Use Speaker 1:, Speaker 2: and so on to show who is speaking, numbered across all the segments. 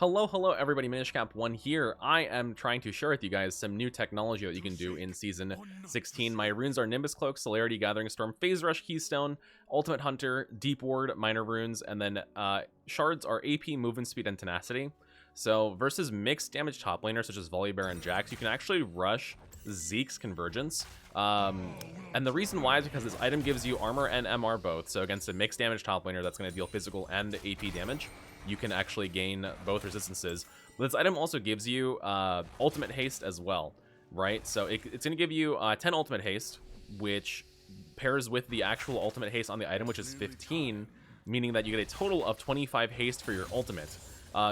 Speaker 1: Hello everybody, MinishCap1 here. I am trying to share with you guys some new technology that you can do in Season 16. My runes are Nimbus Cloak, Celerity, Gathering Storm, Phase Rush, Keystone, Ultimate Hunter, Deep Ward, Minor Runes, and then shards are AP, Movement Speed, and Tenacity. So versus mixed damage top laners such as Volibear and Jax, you can actually rush Zeke's Convergence. And the reason why is because this item gives you armor and MR both. So against a mixed damage top laner that's going to deal physical and AP damage, you can actually gain both resistances. But this item also gives you ultimate haste as well, right? So it's going to give you 10 ultimate haste, which pairs with the actual ultimate haste on the item, which is 15, meaning that you get a total of 25 haste for your ultimate.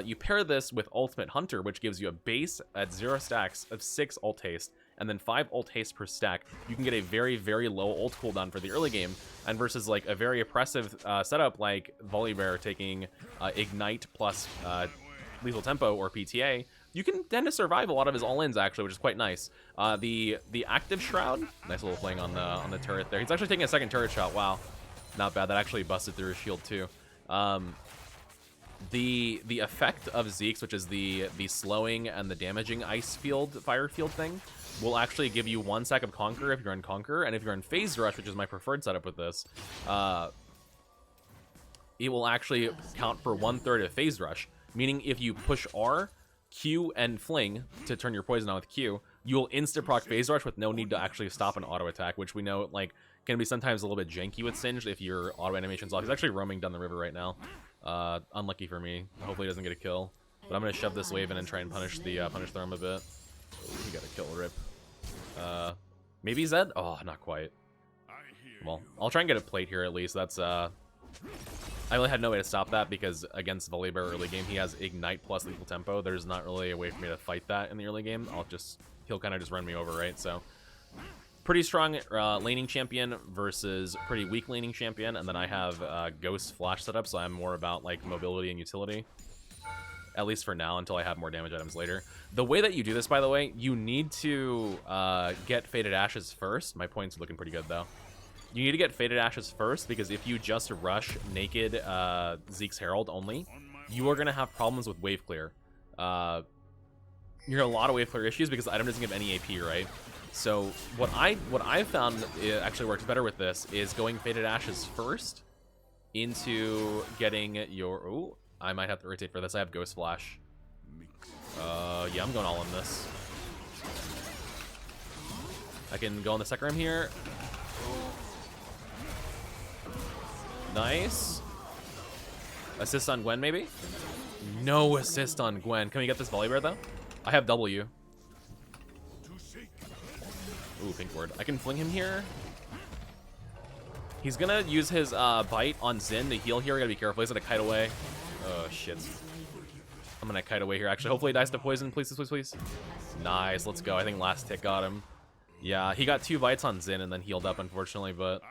Speaker 1: You pair this with Ultimate Hunter, which gives you a base at 0 stacks of 6 ult haste, and then 5 ult haste per stack. You can get a very, very low ult cooldown for the early game, and versus like a very oppressive setup like Volibear taking Ignite plus Lethal Tempo or PTA, you can tend to survive a lot of his all-ins actually, which is quite nice. The Active Shroud, nice little fling on the turret there. He's actually taking a second turret shot. Wow, not bad. That actually busted through his shield too. The effect of Zeke's, which is the slowing and the damaging ice field, fire field thing, will actually give you 1 stack of Conquer if you're in Conquer, and if you're in Phase Rush, which is my preferred setup with this, it will actually count for 1/3 of Phase Rush, meaning if you push R, Q, and Fling to turn your poison on with Q, you will insta-proc Phase Rush with no need to actually stop an auto attack, which we know like can be sometimes a little bit janky with Singed if your auto animation's off. He's actually roaming down the river right now. Unlucky for me. Hopefully he doesn't get a kill. But I'm gonna shove this wave in and try and punish Thorm a bit. Oh, he got a kill, rip. Maybe Zed? Oh, not quite. Well, I'll try and get a plate here at least. That's I really had no way to stop that because against Volibear early game, he has Ignite plus Lethal Tempo. There's not really a way for me to fight that in the early game. He'll kind of just run me over, right? So pretty strong laning champion versus pretty weak laning champion, and then I have Ghost Flash setup, so I'm more about like mobility and utility. At least for now, until I have more damage items later. The way that you do this, by the way, you need to get Faded Ashes first. My points are looking pretty good, though. You need to get Faded Ashes first, because if you just rush naked Zeke's Herald only, you are going to have problems with wave clear. You're going to have a lot of wave clear issues because the item doesn't give any AP, right? So what I've found actually works better with this is going Faded Ashes first into getting your... Ooh, I might have to rotate for this. I have Ghost Flash. Yeah, I'm going all in this. I can go on the second rim here. Nice. Assist on Gwen, maybe? No assist on Gwen. Can we get this Volibear, though? I have W. Ooh, pink ward. I can fling him here. He's gonna use his bite on Xin to heal here. We gotta be careful. He's gonna kite away. Oh, shit. I'm gonna kite away here, actually. Hopefully he dies to poison. Please, please, please. Nice, let's go. I think last tick got him. Yeah, he got 2 bites on Xin and then healed up, unfortunately, but...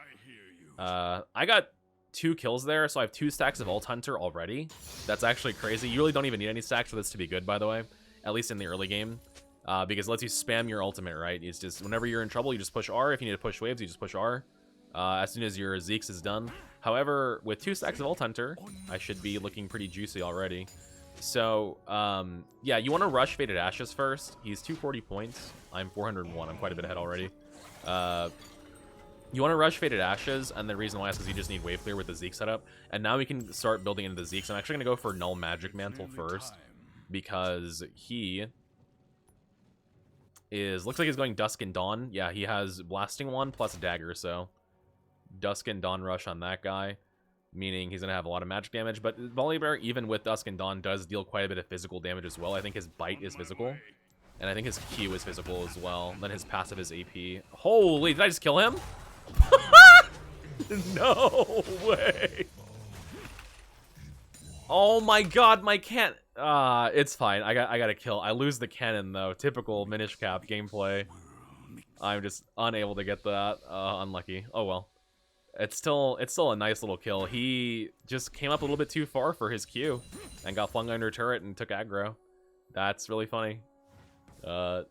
Speaker 1: I got 2 kills there, so I have 2 stacks of Ult Hunter already. That's actually crazy. You really don't even need any stacks for this to be good, by the way. At least in the early game. Because it lets you spam your ultimate, right? It's just, whenever you're in trouble, you just push R. If you need to push waves, you just push R. As soon as your Zeke's is done. However, with 2 stacks of Ult Hunter, I should be looking pretty juicy already. So, yeah, you want to rush Faded Ashes first. He's 240 points. I'm 401. I'm quite a bit ahead already. You want to rush Faded Ashes, and the reason why is because you just need wave clear with the Zeke setup. And now we can start building into the Zeke's. I'm actually going to go for Null Magic Mantle first, because he looks like he's going Dusk and Dawn. Yeah, he has Blasting One plus Dagger, so Dusk and Dawn rush on that guy, meaning he's going to have a lot of magic damage. But Volibear, even with Dusk and Dawn, does deal quite a bit of physical damage as well. I think his bite is physical, and I think his Q is physical as well. Then his passive is AP. Holy, did I just kill him? No way. Oh my god, my cannon. It's fine. I got a kill. I lose the cannon though. Typical Minish Cap gameplay. I'm just unable to get that. Unlucky. Oh well. It's still a nice little kill. He just came up a little bit too far for his Q and got flung under turret and took aggro. That's really funny. I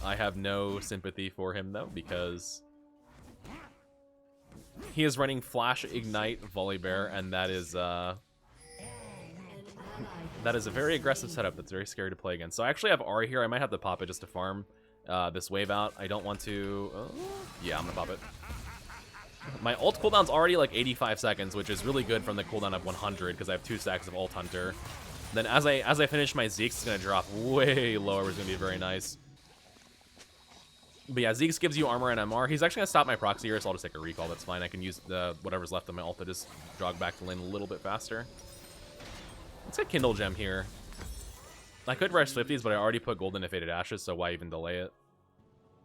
Speaker 1: have no sympathy for him though, because he is running Flash, Ignite, Volibear, and that is That is a very aggressive setup that's very scary to play against. So I actually have R here. I might have to pop it just to farm this wave out. I don't want to... yeah, I'm gonna pop it. My ult cooldown's already like 85 seconds, which is really good from the cooldown of 100 because I have 2 stacks of ult hunter. Then as I finish my Zeke's, it's gonna drop way lower, which is gonna be very nice. But yeah, Zeke's gives you armor and MR. He's actually gonna stop my proxy here, so I'll just take a recall. That's fine. I can use the whatever's left of my ult to just jog back to lane a little bit faster. Let's get Kindle Gem here. I could rush Swifties, but I already put Golden to Faded Ashes, so why even delay it?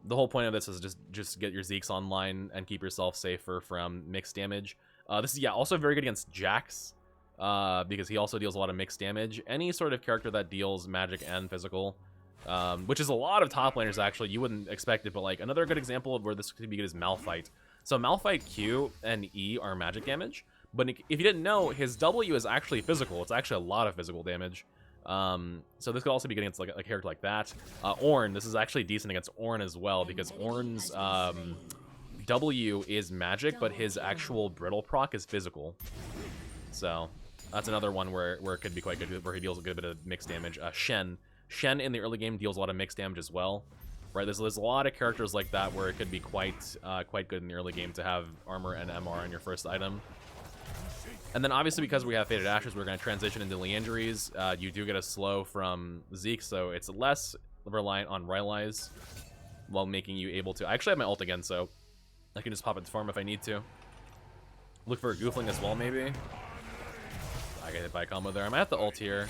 Speaker 1: The whole point of this is just get your Zeke's online and keep yourself safer from mixed damage. This is, yeah, also very good against Jax, because he also deals a lot of mixed damage. Any sort of character that deals magic and physical, which is a lot of top laners, actually. You wouldn't expect it, but like another good example of where this could be good is Malphite. So Malphite Q and E are magic damage, but if you didn't know, his W is actually physical. It's actually a lot of physical damage. So this could also be good against like a character like that. Ornn, this is actually decent against Ornn as well, because Ornn's W is magic, but his actual brittle proc is physical. So that's another one where it could be quite good, where he deals a good bit of mixed damage. Shen in the early game deals a lot of mixed damage as well. Right, there's a lot of characters like that where it could be quite good in the early game to have armor and MR on your first item. And then obviously because we have Faded Ashes, we're going to transition into Leandries. You do get a slow from Zeke, so it's less reliant on Rylai's while making you able to... I actually have my ult again, so I can just pop it to farm if I need to. Look for a Goofling as well, maybe. I get hit by a combo there. I might have to ult here.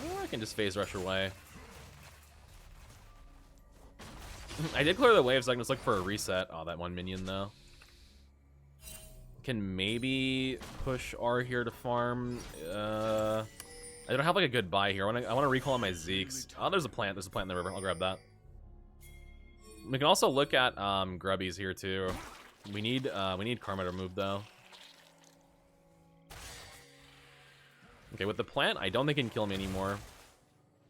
Speaker 1: Or I can just phase rush away. I did clear the wave, so I can just look for a reset. Oh, that one minion, though. Can maybe push R here to farm. I don't have like a good buy here. I want to recall on my Zeke's. Oh, there's a plant. There's a plant in the river. I'll grab that. We can also look at Grubbies here too. We need Karma to move though. Okay, with the plant, I don't think he can kill me anymore.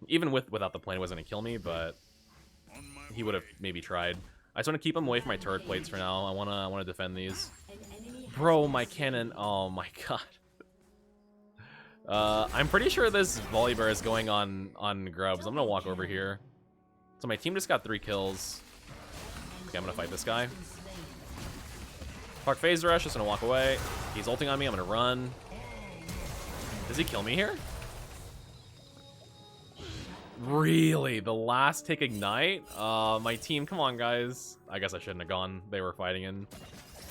Speaker 1: Even without the plant, it wasn't gonna kill me, but he would have maybe tried. I just want to keep him away from my turret plates for now. I wanna defend these. Bro, my cannon. Oh my god. I'm pretty sure this Volibear is going on Grubs. I'm gonna walk over here. So my team just got 3 kills. Okay, I'm gonna fight this guy. Park Phase Rush, just gonna walk away. He's ulting on me, I'm gonna run. Does he kill me here? Really? The last tick Ignite? My team, come on guys. I guess I shouldn't have gone. They were fighting in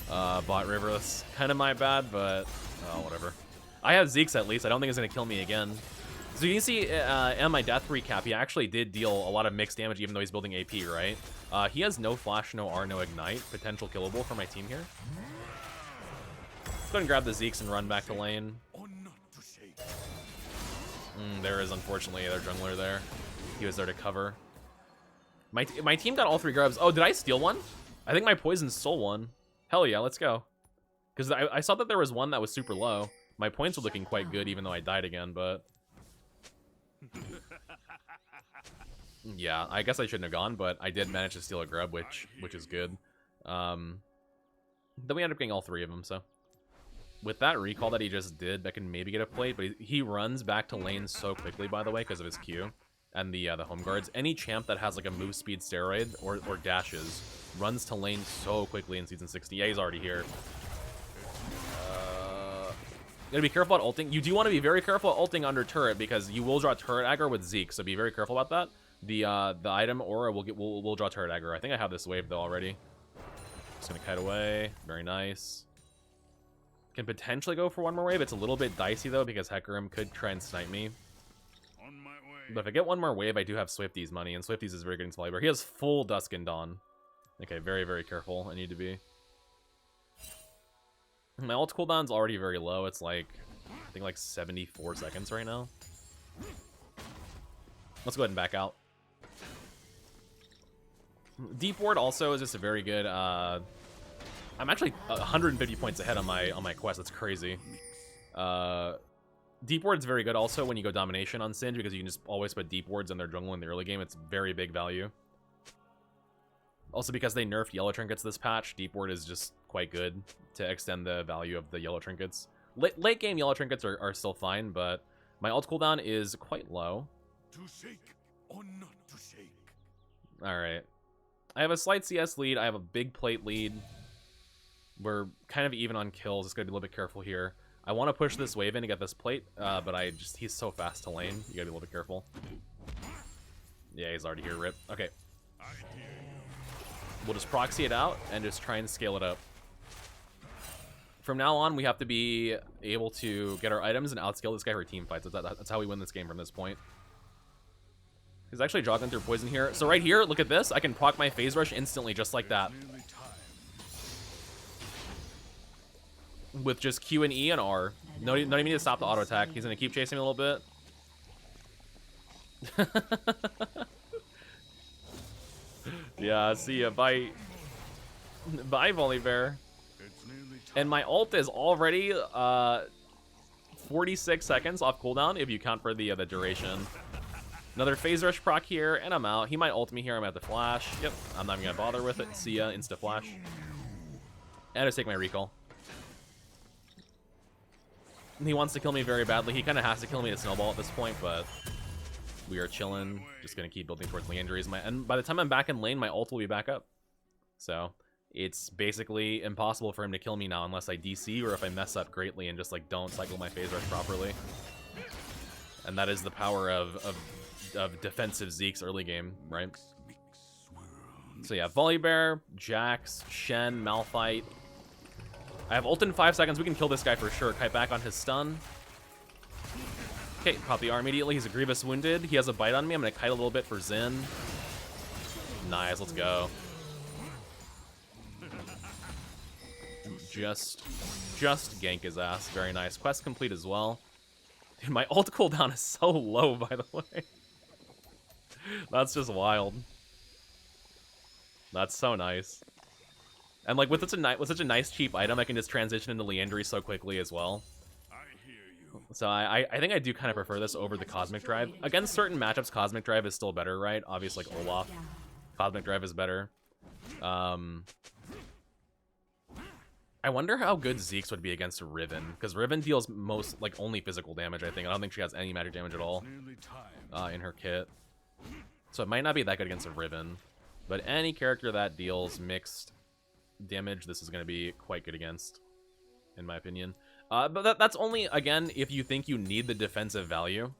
Speaker 1: bot river. That's kind of my bad, but whatever. I have Zeke's at least. I don't think it's going to kill me again. So you can see in my death recap, he actually did deal a lot of mixed damage even though he's building AP, right? He has no flash, no R, no ignite. Potential killable for my team here. Let's go ahead and grab the Zeke's and run back to lane. There is, unfortunately, their jungler there. He was there to cover. My team got all 3 grubs. Oh, did I steal one? I think my poison stole one. Hell yeah, let's go. Because I saw that there was one that was super low. My points were looking quite good, even though I died again, but... yeah, I guess I shouldn't have gone, but I did manage to steal a grub, which is good. Then we ended up getting all 3 of them, so... With that recall that he just did, that can maybe get a plate, but he runs back to lane so quickly, by the way, because of his Q and the home guards. Any champ that has like a move speed steroid or dashes runs to lane so quickly in Season 60. Yeah, he's already here. You gotta be careful about ulting. You do want to be very careful about ulting under turret because you will draw turret aggro with Zeke, so be very careful about that. The item aura will draw turret aggro. I think I have this wave though already. Just gonna kite away. Very nice. Can potentially go for one more wave. It's a little bit dicey though because Hecarim could try and snipe me. On my way. But if I get one more wave, I do have Swifties money, and Swifties is very good in Volibear. He has full Dusk and Dawn. Okay, very, very careful. I need to be. My ult cooldown's already very low. It's like, I think like 74 seconds right now. Let's go ahead and back out. Deep Ward also is just a very good, I'm actually 150 points ahead on my quest. That's crazy. Deep Ward's very good also when you go Domination on Singed because you can just always put Deep Wards in their jungle in the early game. It's very big value. Also because they nerfed yellow trinkets this patch, Deep Ward is just quite good to extend the value of the yellow trinkets. Late game yellow trinkets are still fine, but My ult cooldown is quite low.
Speaker 2: To shake or not to shake.
Speaker 1: Alright. I have a slight CS lead. I have a big plate lead. We're kind of even on kills. Just gotta be a little bit careful here. I want to push this wave in to get this plate, but he's so fast to lane. You gotta be a little bit careful. Yeah, he's already here, rip. Okay. We'll just proxy it out and just try and scale it up. From now on, we have to be able to get our items and outscale this guy for team fights. That's how we win this game from this point. He's actually jogging through poison here. So right here, look at this. I can proc my phase rush instantly, just like that. With just Q and E and R. No need to stop the auto attack. He's gonna keep chasing me a little bit. Yeah, see ya. Bye. Bye, Volibear. And my ult is already 46 seconds off cooldown if you count for the duration. Another phase rush proc here, and I'm out. He might ult me here. I'm at the flash. Yep, I'm not even gonna bother with it. See ya, insta flash. And I just take my recall. He wants to kill me very badly. He kind of has to kill me to snowball at this point, but we are chilling. Just gonna keep building towards injuries. And by the time I'm back in lane, my ult will be back up. So it's basically impossible for him to kill me now unless I DC or if I mess up greatly and just like don't cycle my phase rush properly. And that is the power of defensive Zeke's early game, right? So yeah, Volibear, Jax, Shen, Malphite. I have ult in 5 seconds. We can kill this guy for sure. Kite back on his stun. Okay, pop the R immediately. He's a Grievous wounded. He has a bite on me. I'm gonna kite a little bit for Xin. Nice, let's go. Just gank his ass. Very nice. Quest complete as well. Dude, my ult cooldown is so low, by the way. That's just wild. That's so nice. And like with such a nice cheap item, I can just transition into Leandry so quickly as well. So I think I do kind of prefer this over the Cosmic Drive. Against certain matchups, Cosmic Drive is still better, right? Obviously, like Olaf, Cosmic Drive is better. I wonder how good Zeke's would be against Riven, because Riven deals only physical damage, I think. I don't think she has any magic damage at all in her kit. So it might not be that good against a Riven. But any character that deals mixed damage, this is going to be quite good against, in my opinion. But that's only, again, if you think you need the defensive value,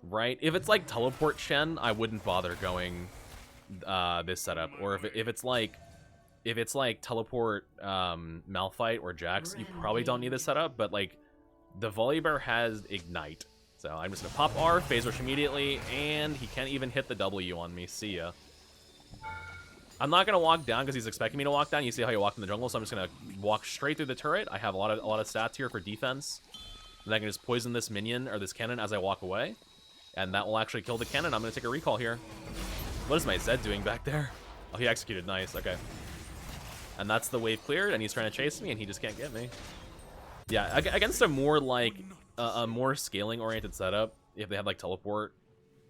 Speaker 1: right? If it's like Teleport Shen, I wouldn't bother going this setup. Or if it's like Teleport Malphite or Jax, you probably don't need this setup. But like the Volibear has Ignite, so I'm just gonna pop R, phase rush immediately, and he can't even hit the W on me. See ya. I'm not gonna walk down because he's expecting me to walk down. You see how he walked in the jungle, so I'm just gonna walk straight through the turret. I have a lot of stats here for defense, and I can just poison this minion or this cannon as I walk away, and that will actually kill the cannon. I'm gonna take a recall here. What is my Zed doing back there? Oh, he executed. Nice. Okay. And that's the wave cleared, and he's trying to chase me, and he just can't get me. Yeah, against a more like a more scaling-oriented setup, if they had like teleport,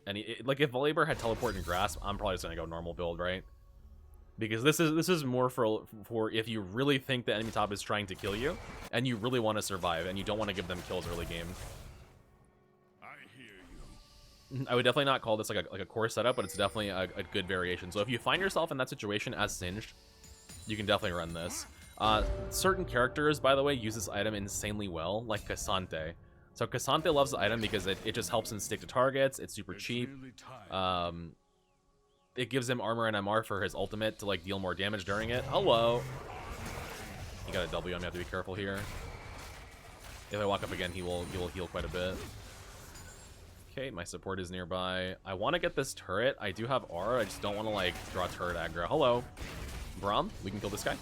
Speaker 1: and like if Volibear had teleport and grasp, I'm probably just gonna go normal build, right? Because this is more for if you really think the enemy top is trying to kill you, and you really want to survive, and you don't want to give them kills early game.
Speaker 2: I hear you.
Speaker 1: I would definitely not call this like a core setup, but it's definitely a good variation. So if you find yourself in that situation as Singed, you can definitely run this. Certain characters, by the way, use this item insanely well, like Cassante. So Cassante loves the item because it just helps him stick to targets. It's super cheap. It gives him armor and MR for his ultimate to like deal more damage during it. Hello. He got a W. I'm gonna have to be careful here. If I walk up again, he will heal quite a bit. Okay, my support is nearby. I want to get this turret. I do have R. I just don't want to like draw turret aggro. Hello. Braum, we can kill this guy.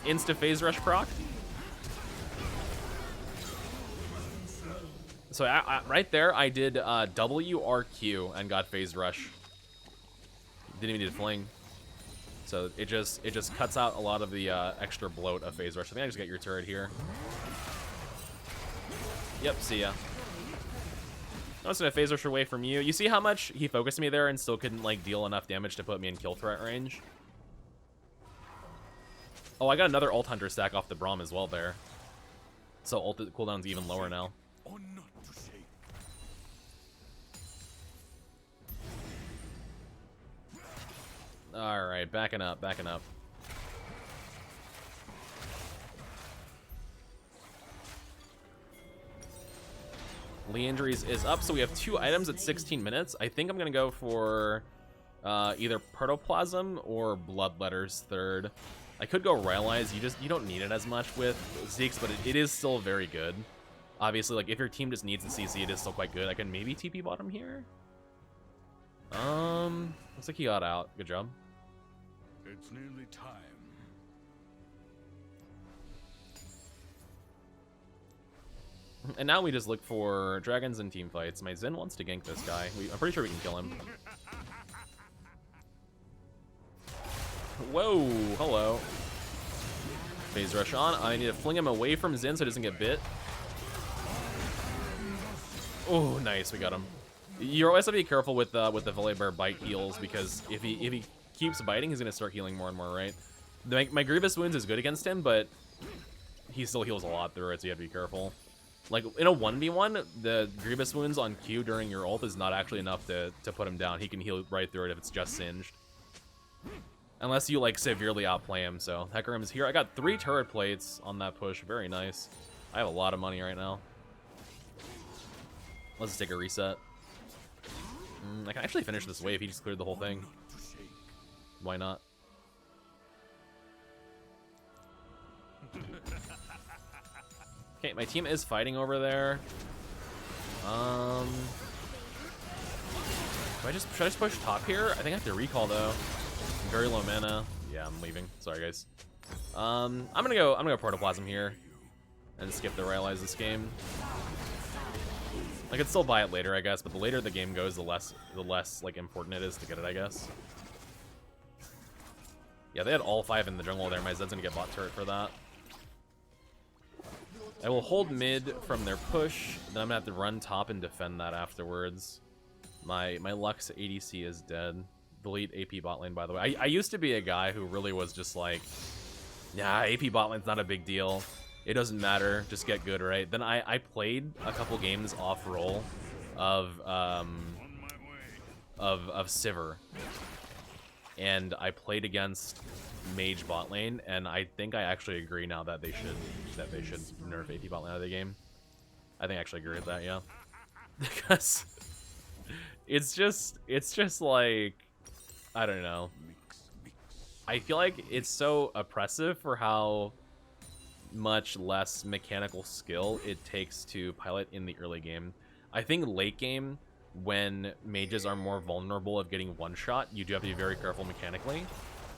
Speaker 1: Insta phase rush proc. So right there, I did WRQ and got phase rush. Didn't even need to fling. So it just cuts out a lot of the extra bloat of phase rush. I think I just get your turret here. Yep, see ya. I'm just gonna phase rush away from you. You see how much he focused me there and still couldn't like deal enough damage to put me in kill threat range? Oh, I got another ult hunter stack off the Braum as well there. So ult cooldown's even lower now. backing up, backing up. Lee injuries is up, so we have 2 items at 16 minutes. I think I'm gonna go for either Protoplasm or Bloodletter's third. I could go Rylai's. You don't need it as much with Zeke's, but it is still very good. Obviously, like if your team just needs a CC, it is still quite good. I can maybe TP bottom here. Looks like he got out. Good job.
Speaker 2: It's nearly time.
Speaker 1: And now we just look for dragons and team fights. My Zen wants to gank this guy. I'm pretty sure we can kill him. Whoa, hello. Phase rush on. I need to fling him away from Zen so he doesn't get bit. Oh, nice, we got him. You always have to be careful with the Volibear bite heals, because if he keeps biting, he's gonna start healing more and more, right? My Grievous Wounds is good against him, but he still heals a lot through it, so you have to be careful. Like, in a 1v1, the Grievous Wounds on Q during your ult is not actually enough to put him down. He can heal right through it if it's just singed. Unless you, like, severely outplay him, so Hecarim is here. I got 3 turret plates on that push. Very nice. I have a lot of money right now. Let's just take a reset. I can actually finish this wave. He just cleared the whole thing. Why not? Okay, my team is fighting over there. Should I just push top here? I think I have to recall though. I'm very low mana. Yeah, I'm leaving. Sorry guys. I'm gonna go Protoplasm here and skip the Rylai's this game. I could still buy it later, I guess, but the later the game goes, the less like important it is to get it, I guess. Yeah, they had all 5 in the jungle there. My Zed's gonna get bot turret for that. I will hold mid from their push, then I'm gonna have to run top and defend that afterwards. My Lux ADC is dead. Delete AP bot lane, by the way. I used to be a guy who really was just like, nah, AP bot lane's not a big deal. It doesn't matter, just get good, right? Then I played a couple games off roll of Sivir, and I played against Mage bot lane, and I think I actually agree now that they should nerf AP bot lane out of the game. I think I actually agree with that, yeah, because it's just like, I don't know. I feel like it's so oppressive for how much less mechanical skill it takes to pilot in the early game. I think late game, when mages are more vulnerable of getting one shot, you do have to be very careful mechanically.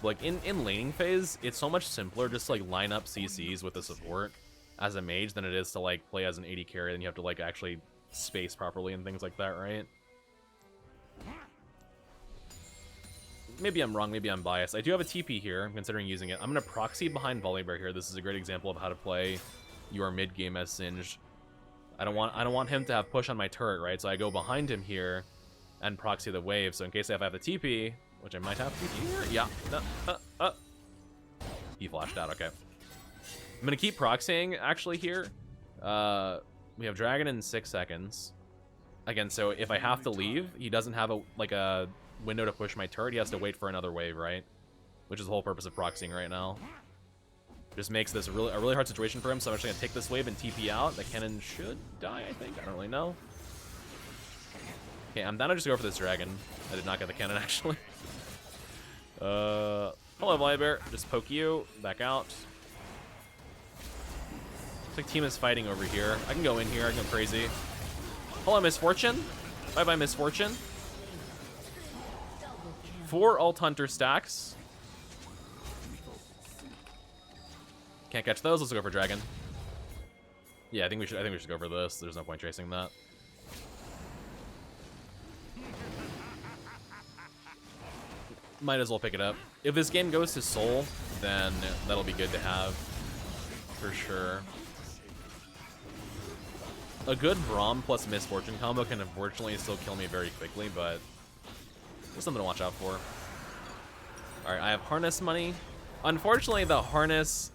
Speaker 1: Like in laning phase, it's so much simpler just to like line up CCs with the support as a mage than it is to like play as an AD carry, and you have to like actually space properly and things like that, right? Maybe I'm wrong, maybe I'm biased. I do have a TP here. I'm considering using it. I'm going to proxy behind Volibear here. This is a great example of how to play your mid game as Singed. I don't want him to have push on my turret, right? So I go behind him here and proxy the wave. So in case I have a TP, which I might have TP here. Yeah. He flashed out. Okay. I'm going to keep proxying actually here. We have Dragon in 6 seconds. Again, so if I have to leave, he doesn't have a window to push my turret. He has to wait for another wave, right? Which is the whole purpose of proxying right now. Just makes this a really hard situation for him, so I'm actually gonna take this wave and TP out. The cannon should die, I think. I don't really know. Okay, I'm down to just go for this dragon. I did not get the cannon, actually. Hello, Volibear. Just poke you. Back out. Looks like team is fighting over here. I can go in here. I can go crazy. Hello, Misfortune. Bye-bye, Misfortune. 4 Alt Hunter stacks. Can't catch those. Let's go for Dragon. Yeah, I think we should go for this. There's no point chasing that. Might as well pick it up. If this game goes to Soul, then that'll be good to have for sure. A good Braum plus Misfortune combo can unfortunately still kill me very quickly, but there's something to watch out for. Alright, I have harness money. Unfortunately, the harness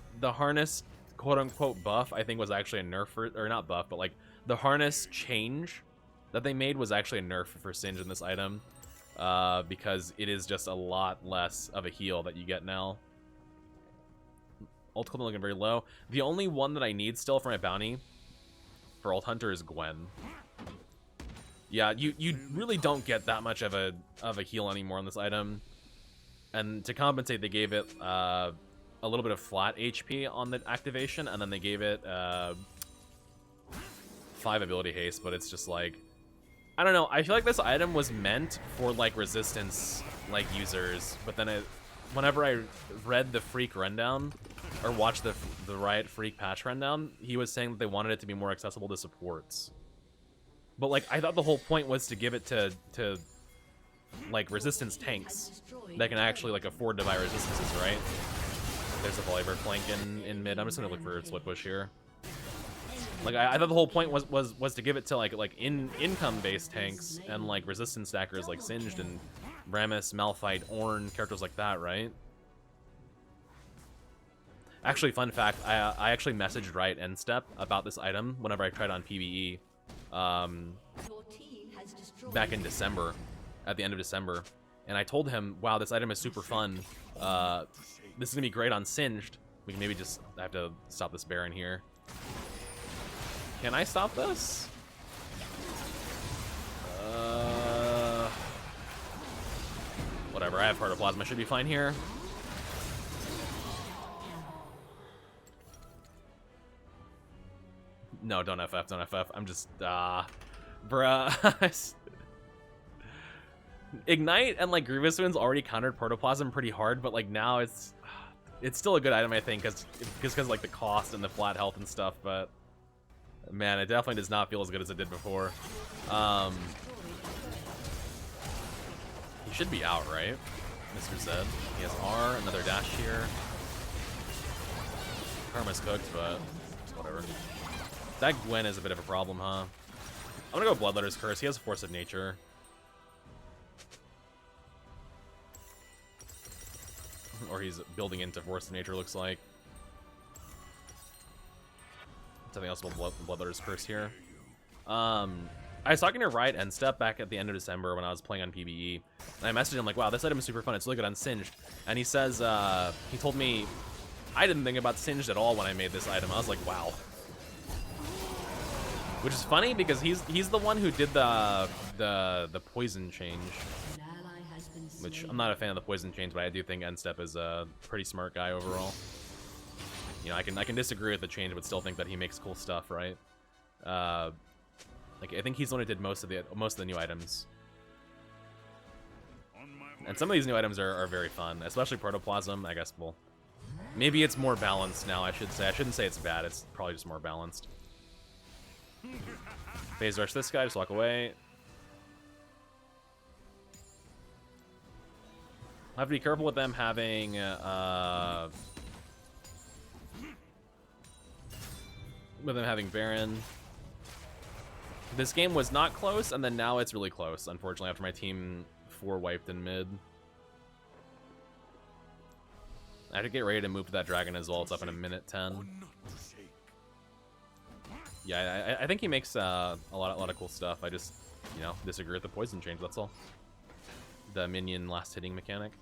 Speaker 1: quote-unquote buff, I think was actually a nerf or not buff, but like the harness change that they made was actually a nerf for Singe in this item. because it is just a lot less of a heal that you get now. Ult Cooldown looking very low. The only one that I need still for my bounty for Ult Hunter is Gwen. Yeah, you really don't get that much of a heal anymore on this item. And to compensate, they gave it a little bit of flat HP on the activation, and then they gave it 5 ability haste, but it's just like, I don't know, I feel like this item was meant for like resistance like users, but then whenever I read the Freak rundown, or watched the Riot Freak patch rundown, he was saying that they wanted it to be more accessible to supports. But like, I thought the whole point was to give it to like resistance tanks that can actually like afford to buy resistances, right? There's a Volibear flank in mid. I'm just gonna look for split push here. Like I thought the whole point was to give it to like income based tanks and like resistance stackers like Singed and Rammus, Malphite, Ornn, characters like that, right? Actually, fun fact, I actually messaged Riot End Step about this item whenever I tried on PvE back in December, at the end of December, and I told him, wow, this item is super fun. This is gonna be great on Singed. We can maybe just have to stop this Baron here. Can I stop this? Whatever, I have Heart of Plasma, should be fine here. No, don't FF, don't FF. I'm just, bruh. Ignite and like Grievous Wounds already countered Protoplasm pretty hard, but like now it's still a good item, I think, because like the cost and the flat health and stuff, but man, it definitely does not feel as good as it did before. He should be out, right? Mr. Zed. He has R, another dash here. Karma's cooked, but whatever. That Gwen is a bit of a problem, huh? I'm gonna go Bloodletter's Curse. He has Force of Nature. Or he's building into Force of Nature, looks like. Something else about Bloodletter's Curse here. I was talking to Riot End Step back at the end of December when I was playing on PvE, and I messaged him like, wow, this item is super fun, it's really good on Singed. And he says, he told me, I didn't think about Singed at all when I made this item. I was like, wow. Which is funny because he's the one who did the poison change. Which I'm not a fan of the poison change, but I do think End Step is a pretty smart guy overall. You know, I can disagree with the change, but still think that he makes cool stuff, right? Like I think he's the one who did most of the new items. And some of these new items are very fun, especially Protoplasm. I guess, well, maybe it's more balanced now, I should say. I shouldn't say it's bad, it's probably just more balanced. Phase rush this guy, just walk away. I have to be careful with them having Baron. This game was not close, and then now it's really close, unfortunately, after my team 4 wiped in mid. I have to get ready to move to that dragon as well. It's up in a minute 10. Yeah, I think he makes a lot of cool stuff. I just, you know, disagree with the poison change, that's all. The minion last hitting mechanic.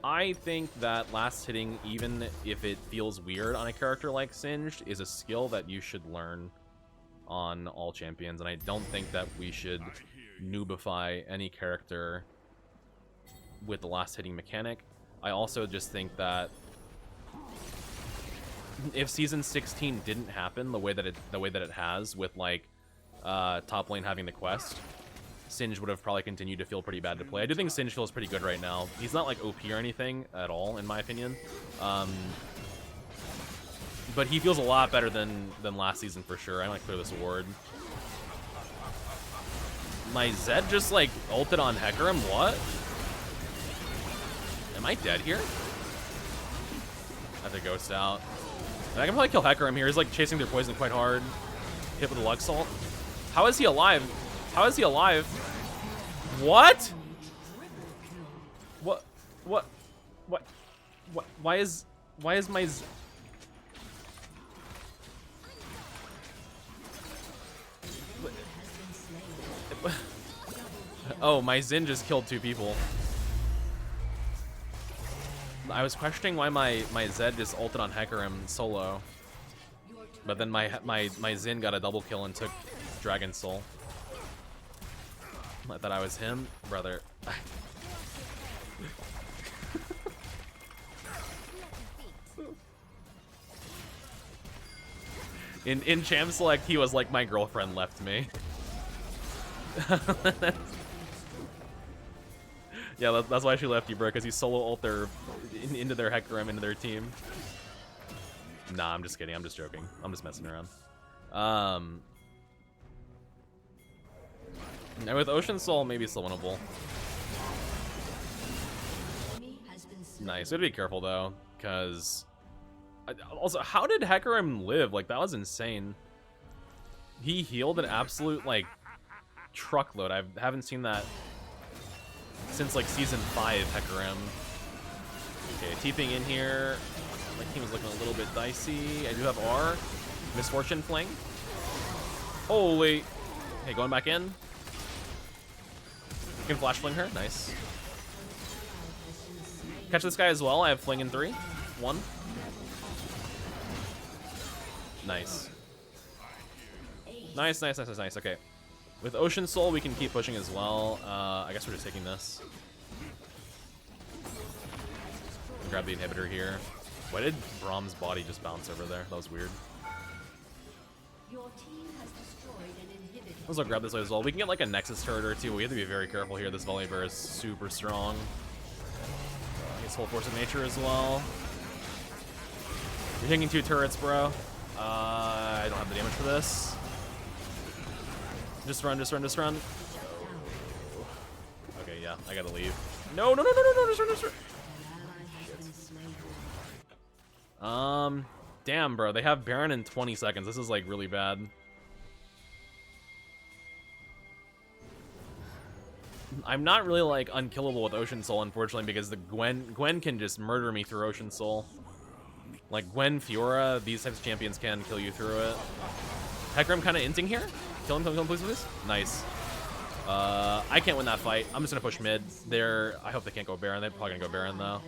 Speaker 1: I think that last hitting, even if it feels weird on a character like Singed, is a skill that you should learn on all champions, and I don't think that we should noobify any character with the last hitting mechanic. I also just think that if Season 16 didn't happen the way that it has, with like top lane having the quest, Singed would have probably continued to feel pretty bad to play. I do think Singed feels pretty good right now. He's not like OP or anything at all, in my opinion. But he feels a lot better than last season for sure. I might clear this ward. My Zed just like ulted on Hecarim. What? Am I dead here? I have to ghost out. And I can probably kill Hecarim here. He's like chasing their poison quite hard. Hit with a Lux Salt. How is he alive? How is he alive? What? What? Why is my Oh, my Xin just killed 2 people. I was questioning why my Zed just ulted on Hecarim solo. But then my Xin got a double kill and took Dragon Soul. I thought I was him, brother. In Champ Select, he was like, my girlfriend left me. Yeah, that's why she left you, bro, because you solo ult into their Hecarim, into their team. Nah, I'm just kidding. I'm just joking. I'm just messing around. Now with Ocean Soul, maybe still winnable. Nice. We have to be careful, though, because... Also, how did Hecarim live? Like, that was insane. He healed an absolute, like, truckload. I haven't seen that since, like, Season 5 Hecarim. Okay, TPing in here. My team is looking a little bit dicey. I do have R. Misfortune Fling. Holy. Okay, going back in. You can flash fling her. Nice. Catch this guy as well. I have fling in 3. 1. Nice. Nice, nice, nice, nice, nice. Okay. With Ocean Soul, we can keep pushing as well. I guess we're just taking this. Grab the inhibitor here. Why did Braum's body just bounce over there? That was weird. Also grab this way as well. We can get like a Nexus turret or 2. We have to be very careful here. This Volibear is super strong. His whole Force of Nature as well. You're taking 2 turrets, bro. I don't have the damage for this. Just run, just run, just run. Okay, yeah, I gotta leave. No, no, no, no, no, no, just run, just run. Damn, bro, they have Baron in 20 seconds. This is, like, really bad. I'm not really, like, unkillable with Ocean Soul, unfortunately, because the Gwen can just murder me through Ocean Soul. Like, Gwen, Fiora, these types of champions can kill you through it. Hecarim kind of inting here. Kill him, please, please. Nice. I can't win that fight. I'm just going to push mid. I hope they can't go Baron. They're probably going to go Baron, though.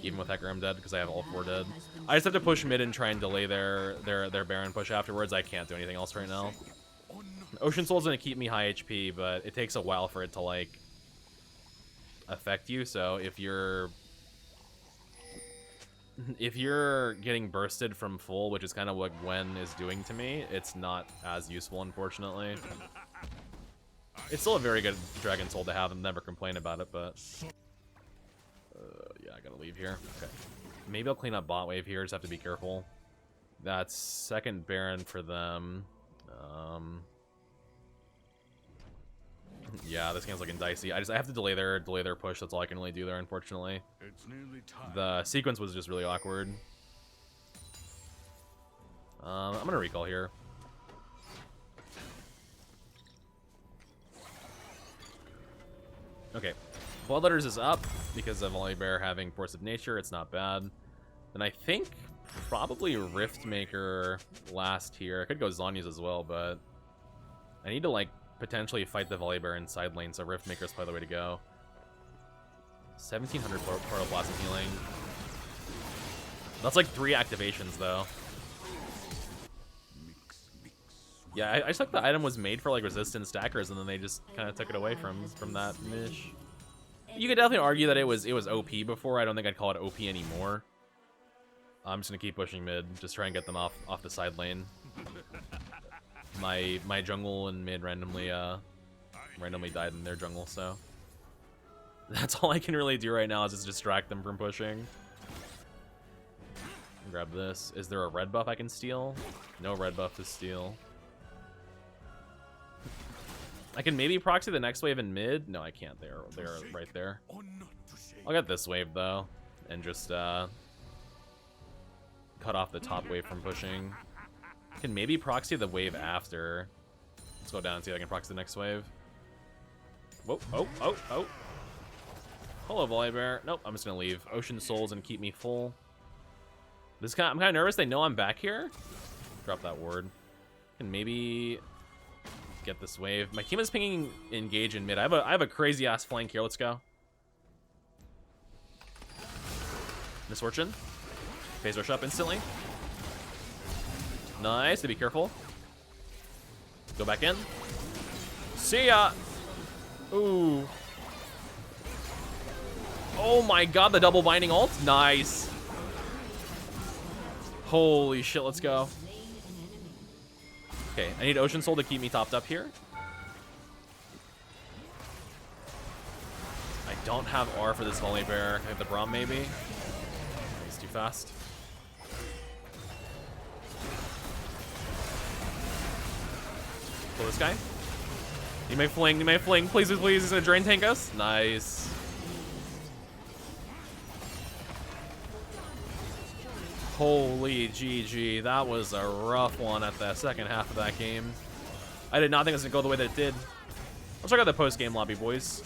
Speaker 1: Even with Hecarim dead, because I have all 4 dead. I just have to push mid and try and delay their Baron push afterwards. I can't do anything else right now. Ocean Soul's going to keep me high HP, but it takes a while for it to, like, affect you. So if you're getting bursted from full, which is kind of what Gwen is doing to me, it's not as useful, unfortunately. It's still a very good Dragon Soul to have and never complain about it, but... yeah, I gotta leave here. Okay. Maybe I'll clean up bot wave here, just have to be careful. That's second Baron for them. Yeah, this game's looking dicey. I have to delay their push. That's all I can really do there, unfortunately.
Speaker 2: It's nearly time.
Speaker 1: The sequence was just really awkward. I'm gonna recall here. Okay, Bloodletters is up because of Volibear having Force of Nature. It's not bad. Then I think probably Riftmaker last here. I could go Zhonya's as well, but I need to like potentially fight the Volibear in side lane, so Riftmaker's probably the way to go. 1700 Protoplasm healing. That's like 3 activations, though. Yeah, I just thought the item was made for like resistance stackers, and then they just kind of took it away from that niche. You could definitely argue that it was OP before. I don't think I'd call it OP anymore. I'm just gonna keep pushing mid, just try and get them off the side lane. My jungle and mid randomly died in their jungle, so that's all I can really do right now is just distract them from pushing. Grab this. Is there a red buff I can steal? No red buff to steal. I can maybe proxy the next wave in mid. No, I can't. They're right there. I'll get this wave though, and just cut off the top wave from pushing. I can maybe proxy the wave after. Let's go down and see if I can proxy the next wave. Whoa! Oh! Oh! Oh! Hello, Volibear. Nope. I'm just gonna leave. Ocean Souls and keep me full. I'm kind of nervous. They know I'm back here. Drop that ward. And maybe get this wave. My team is pinging engage in mid. I have a crazy ass flank here. Let's go. Misfortune. Phase rush up instantly. Nice. To be careful. Go back in. See ya. Ooh. Oh my god, the double binding ult. Nice. Holy shit, let's go. Okay, I need Ocean Soul to keep me topped up here. I don't have R for this Volley Bear. I have the Braum maybe. He's too fast. Kill this guy. You may fling, you may fling. Please, please, he's gonna drain tank us. Nice. Holy GG, that was a rough one at the second half of that game. I did not think it was gonna go the way that it did. Let's check out the post-game lobby, boys.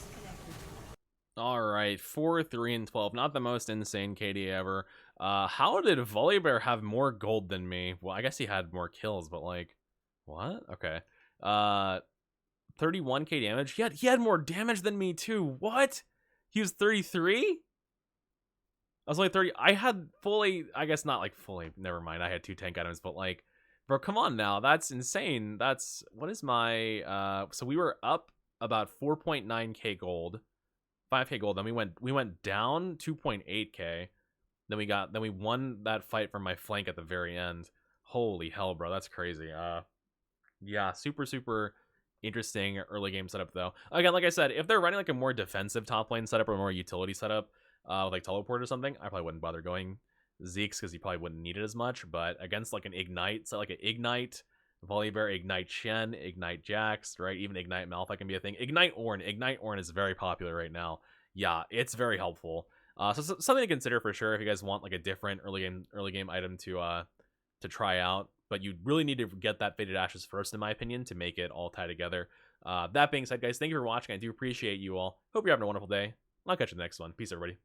Speaker 1: Alright, 4-3-12. Not the most insane KD ever. How did Volibear have more gold than me? Well, I guess he had more kills, but like, what? Okay. 31k damage. He had more damage than me too. What? He was 33? I was only 30. I had fully, I guess not like fully, never mind. I had 2 tank items, but like, bro, come on now. That's insane. That's, what is my, so we were up about 4.9k gold, 5k gold. Then we went down 2.8k. Then we won that fight from my flank at the very end. Holy hell, bro. That's crazy. Yeah, super interesting early game setup though. Again, like I said, if they're running like a more defensive top lane setup or a more utility setup, with like teleport or something, I probably wouldn't bother going Zeke's because he probably wouldn't need it as much. But against like an Ignite, so like an Ignite Volibear, Ignite Shen, Ignite Jax, right? Even Ignite Malphite can be a thing. Ignite Ornn is very popular right now. Yeah, it's very helpful. So something to consider for sure if you guys want like a different early game item to try out. But you really need to get that Faded Ashes first, in my opinion, to make it all tie together. That being said, guys, thank you for watching. I do appreciate you all. Hope you're having a wonderful day. I'll catch you in the next one. Peace, everybody.